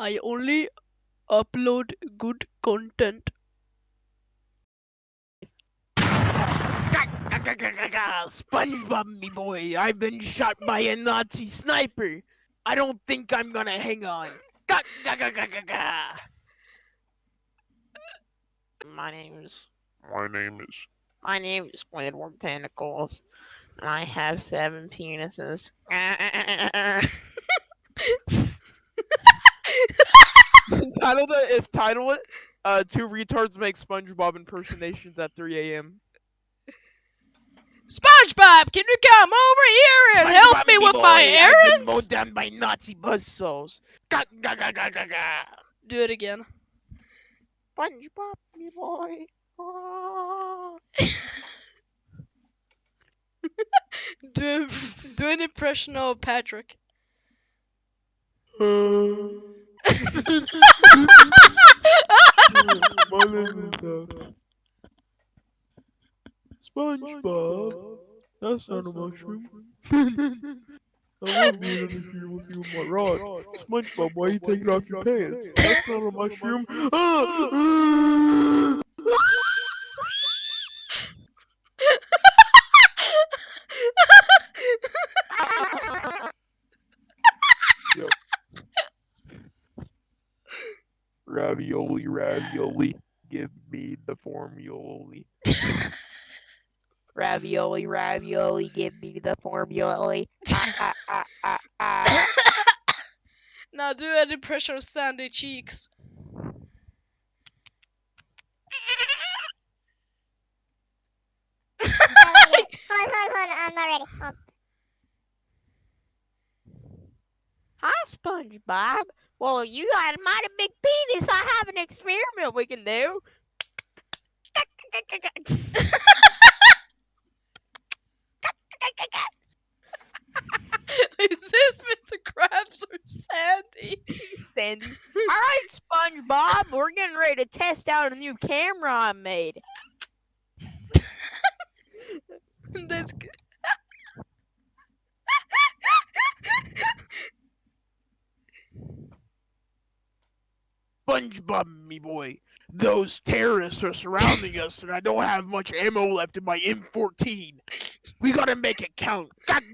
I only upload good content. SpongeBob, me boy, I've been shot by a Nazi sniper. I don't think I'm gonna hang on. My name is Squidward Tentacles, and I have 7 penises. Title it, 2 retards make SpongeBob impersonations at 3 a.m. SpongeBob, can you come over here and help me with my I've been mowed errands? down by Nazi buzzsaws. Do it again. SpongeBob, me boy. Oh. Do an impression of Patrick. My name is SpongeBob. That's not a mushroom. I love being in here with you with my rod. SpongeBob, why are you taking off your pants? That's not a mushroom. Yep. Ravioli, ravioli, give me the formula. Ravioli, ravioli, give me the formula. Now do an impression of Sandy Cheeks. Hold on, I'm not ready. Hi, SpongeBob. Well, you got a mighty big penis. I have an experiment we can do. Is this Mr. Krabs or Sandy? Sandy. Alright, SpongeBob, we're getting ready to test out a new camera I made. That's good. SpongeBob, me boy. Those terrorists are surrounding us, and I don't have much ammo left in my M14. We gotta make it count. What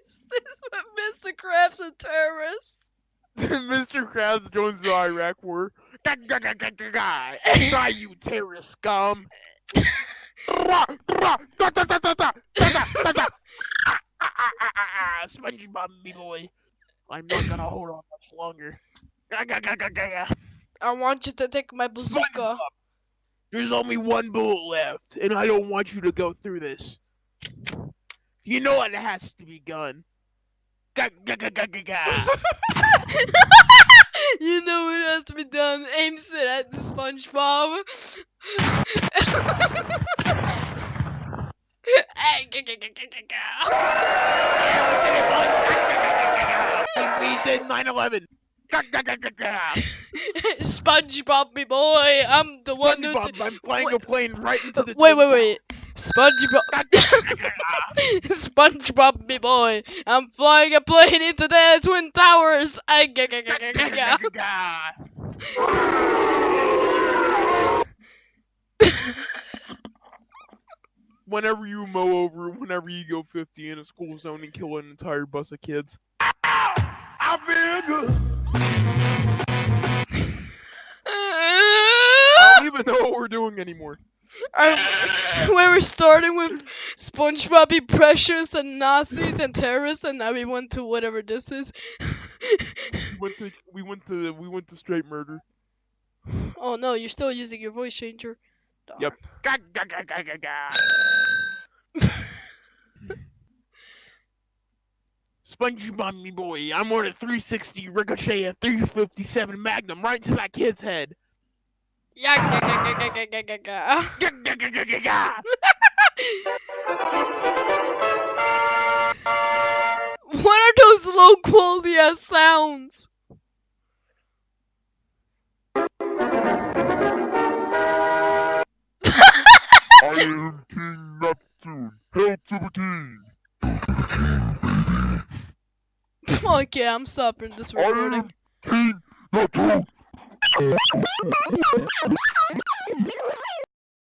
is this with Mr. Krabs and terrorists? Mr. Krabs joins the Iraq War. Try, you terrorist scum. SpongeBob, me boy. I'm not gonna hold on much longer. I want you to take my bazooka. SpongeBob, there's only one bullet left, and I don't want you to go through this. You know it has to be gun. You know it has to be done. Aims it at the SpongeBob. We did 9/11. SpongeBob, me boy. I'm the one who. SpongeBob, I'm flying a plane right into the. Wait. SpongeBob. SpongeBob, me boy. I'm flying a plane into the Twin Towers. Whenever you mow over, whenever you go 50 in a school zone and kill an entire bus of kids. I don't even know what we're doing anymore. We were starting with SpongeBob impressions and Nazis and terrorists, and now we went to whatever this is. we went to straight murder. Oh no, you're still using your voice changer. Darn. Yep. SpongeBob, me boy, I'm on a 360 ricochet a 357 Magnum right to that kid's head. What are those low quality ass sounds? I am King Neptune. Hail to the king. Okay, I'm stopping this recording. I am king, not you.